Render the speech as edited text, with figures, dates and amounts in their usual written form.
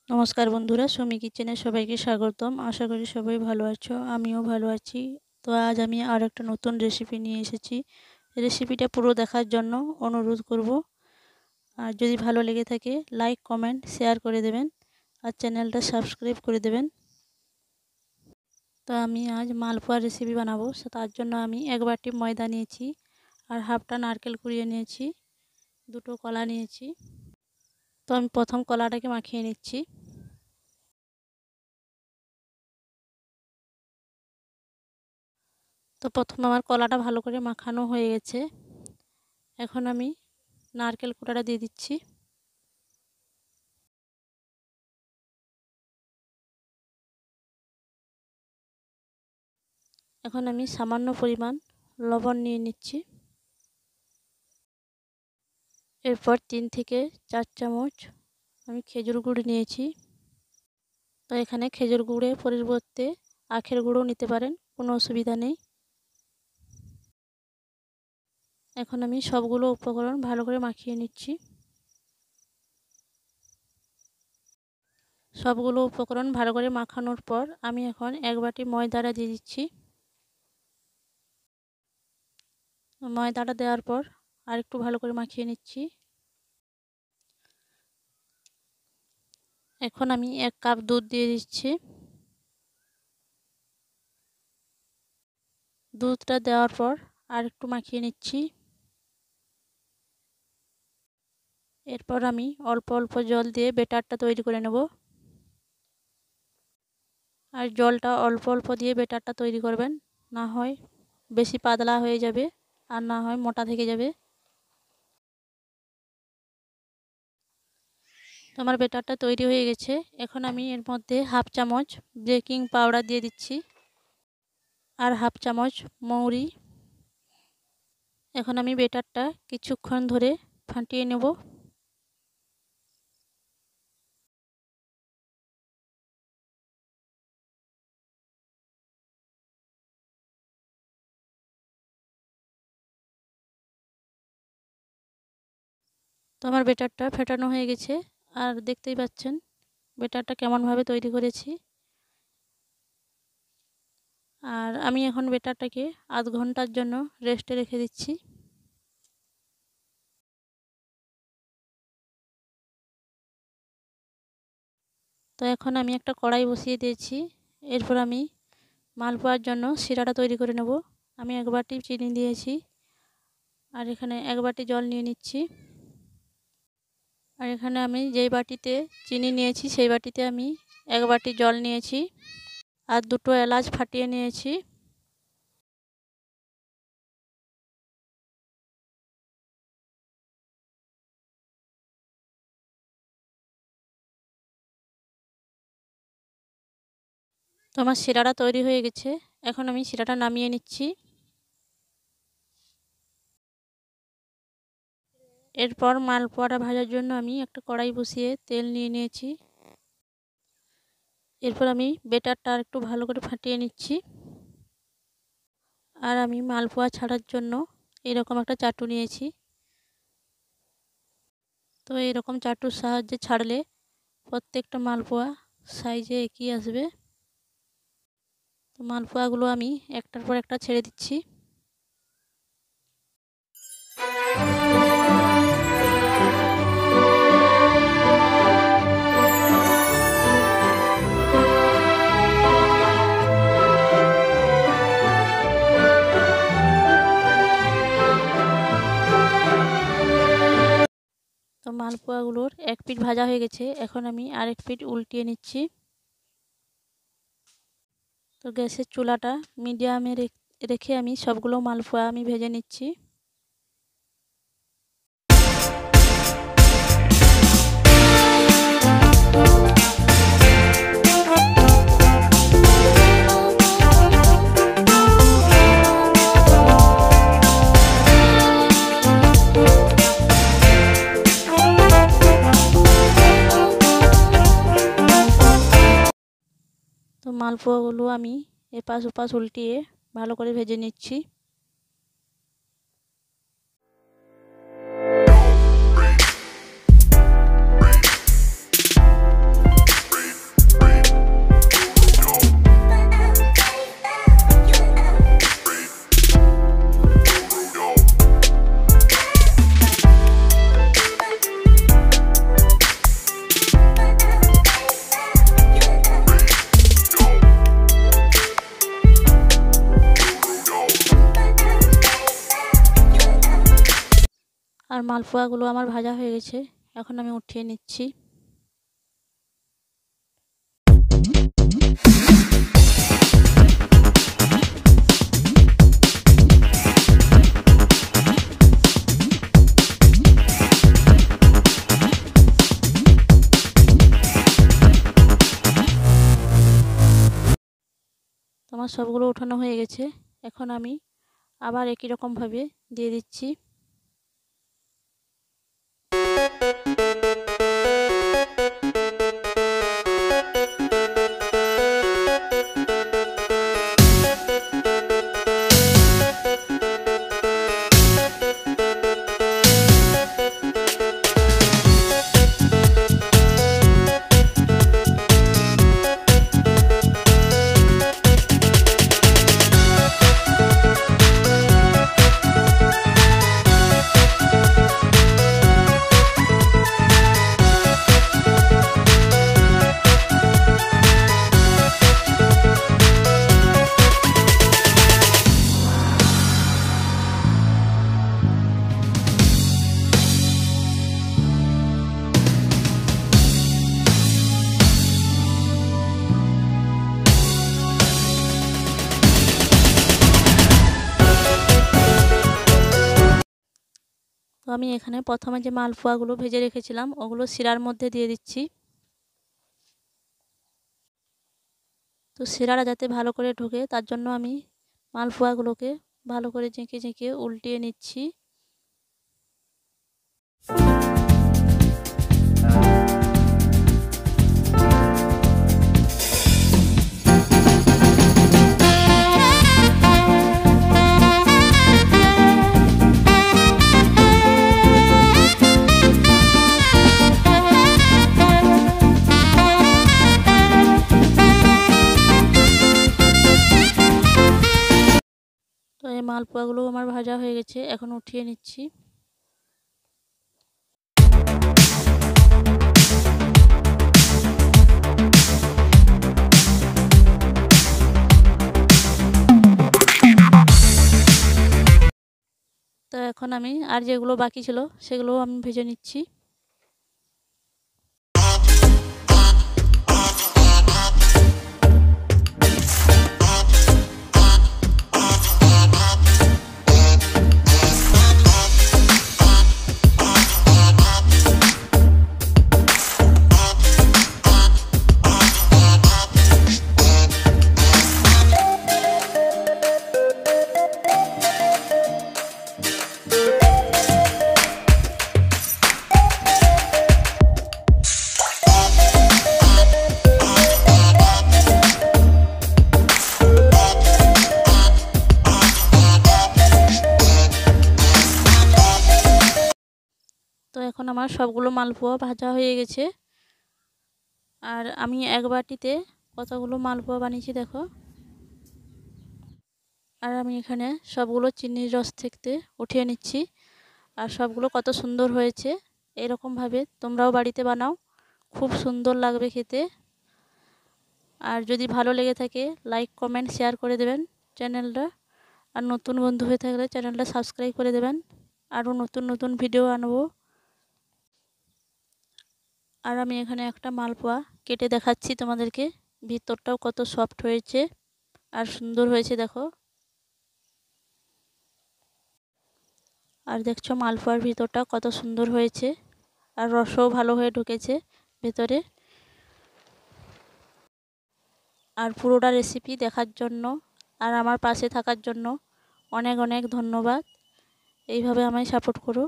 নমস্কার বন্ধুরা, সুমি কিচেনে সবাইকে স্বাগতম। আশা করি সবাই ভালো আছো, আমিও ভালো আছি। তো আজ আমি আর একটা নতুন রেসিপি নিয়ে এসেছি। রেসিপিটা পুরো দেখার জন্য অনুরোধ করব। আর যদি ভালো লেগে থাকে লাইক, কমেন্ট, শেয়ার করে দেবেন আর চ্যানেলটা সাবস্ক্রাইব করে দেবেন। তো আমি আজ মালপোয়া রেসিপি বানাবো। তার জন্য আমি 1 বাটি ময়দা নিয়েছি আর হাফটা নারকেল কুড়িয়ে নিয়েছি, 2টো কলা নিয়েছি। তো আমি প্রথম কলাটাকে মাখিয়ে নিচ্ছি। তো প্রথমে আমার কলাটা ভালো করে মাখানো হয়ে গেছে। এখন আমি নারকেল কোড়াটা দিয়ে দিচ্ছি। এখন আমি সামান্য পরিমাণ লবণ নিয়ে নিচ্ছি। এরপর 3 থেকে 4 চামচ আমি খেজুর গুড় নিয়েছি। তো এখানে খেজুর গুড়ের পরিবর্তে আখের গুঁড়ও নিতে পারেন, কোনো অসুবিধা নেই। এখন আমি সবগুলো উপকরণ ভালো করে মাখিয়ে নিচ্ছি। সবগুলো উপকরণ ভালো করে মাখানোর পর আমি এখন 1 বাটি ময়দাটা দিয়ে দিচ্ছি। ময়দাটা দেওয়ার পর আর একটু ভালো করে মাখিয়ে নিচ্ছি। এখন আমি 1 কাপ দুধ দিয়ে দিচ্ছি। দুধটা দেওয়ার পর আর একটু মাখিয়ে নিচ্ছি। এরপর আমি অল্প অল্প জল দিয়ে ব্যাটারটা তৈরি করে নেব। আর জলটা অল্প অল্প দিয়ে ব্যাটারটা তৈরি করবেন, না হয় বেশি পাতলা হয়ে যাবে আর না হয় মোটা থেকে যাবে। আমার ব্যাটারটা তৈরি হয়ে গেছে। এখন আমি এর মধ্যে হাফ চামচ বেকিং পাউডার দিয়ে দিচ্ছি আর হাফ চামচ মৌরি। এখন আমি ব্যাটারটা কিছুক্ষণ ধরে ফাটিয়ে নেব। তো আমার ব্যাটারটা ফেটানো হয়ে গেছে আর দেখতেই পাচ্ছেন ব্যাটারটা কেমনভাবে তৈরি করেছি। আর আমি এখন ব্যাটারটাকে আধ ঘন্টার জন্য রেস্টে রেখে দিচ্ছি। তো এখন আমি একটা কড়াই বসিয়ে দিয়েছি। এরপর আমি মালপোয়ার জন্য শিরাটা তৈরি করে নেব। আমি 1 বাটি চিনি দিয়েছি আর এখানে 1 বাটি জল নিয়ে নিচ্ছি। আর এখানে আমি যেই বাটিতে চিনি নিয়েছি সেই বাটিতে আমি 1 বাটি জল নিয়েছি আর 2টো এলাচ ফাটিয়ে নিয়েছি। তো আমার শিরাটা তৈরি হয়ে গেছে। এখন আমি শিরাটা নামিয়ে নিচ্ছি। এরপর মালপোয়াটা ভাজার জন্য আমি একটা কড়াই বসিয়ে তেল নিয়ে নিয়েছি। এরপর আমি ব্যাটারটা একটু ভালো করে ফাটিয়ে নিচ্ছি। আর আমি মালপোয়া ছাড়ার জন্য এরকম একটা চাটু নিয়েছি। তো এরকম চাটুর সাহায্যে ছাড়লে প্রত্যেকটা মালপোয়া সাইজে একই আসবে। তো মালপোয়াগুলো আমি একটার পর একটা ছেড়ে দিচ্ছি। তো মালপোয়াগুলোর এক পিঠ ভাজা হয়ে গেছে। এখন আমি আরেক পিঠ উল্টিয়ে নিচ্ছি। তো গ্যাসের চুলাটা মিডিয়ামে রেখে আমি সবগুলো মালপোয়া আমি ভেজে নিচ্ছি। তো মালপোয়াগুলো আমি এপাশ ওপাশ উল্টিয়ে ভালো করে ভেজে নিচ্ছি। মালপোয়াগুলো আমার ভাজা হয়ে গেছে, এখন আমি উঠিয়ে নিচ্ছি। আমার সবগুলো উঠানো হয়ে গেছে, এখন আমি আবার একই রকমভাবে দিয়ে দিচ্ছি। তো আমি এখানে প্রথমে যে মালপোয়াগুলো ভেজে রেখেছিলাম ওগুলো শিরার মধ্যে দিয়ে দিচ্ছি। তো শিরাটা যাতে ভালো করে ঢোকে তার জন্য আমি মালপোয়াগুলোকে ভালো করে ঝেঁকে ঝেঁকে উল্টিয়ে নিচ্ছি। তো এই মালপোয়াগুলো আমার ভাজা হয়ে গেছে, এখন উঠিয়ে নিচ্ছি। তো এখন আমি আর যেগুলো বাকি ছিল সেগুলোও আমি ভেজে নিচ্ছি। তো এখন আমার সবগুলো মালপোয়া ভাজা হয়ে গেছে, আর আমি এক বাটিতে কতগুলো মালপোয়া বানিয়েছি দেখো। আর আমি এখানে সবগুলো চিনির রস থেকে উঠিয়ে নিচ্ছি, আর সবগুলো কত সুন্দর হয়েছে। এরকমভাবে তোমরাও বাড়িতে বানাও, খুব সুন্দর লাগবে খেতে। আর যদি ভালো লেগে থাকে লাইক কমেন্ট শেয়ার করে দেবেন চ্যানেলটা, আর নতুন বন্ধু হয়ে থাকলে চ্যানেলটা সাবস্ক্রাইব করে দেবেন। আরও নতুন নতুন ভিডিও আনবো। আর আমি এখানে একটা মালপোয়া কেটে দেখাচ্ছি তোমাদেরকে, ভিতরটাও কত সফট হয়েছে আর সুন্দর হয়েছে দেখো। আর দেখছো মালপোয়ার ভিতরটা কত সুন্দর হয়েছে, আর রসও ভালো হয়ে ঢুকেছে ভেতরে। আর পুরোটা রেসিপি দেখার জন্য আর আমার পাশে থাকার জন্য অনেক অনেক ধন্যবাদ। এইভাবে আমায় সাপোর্ট করো।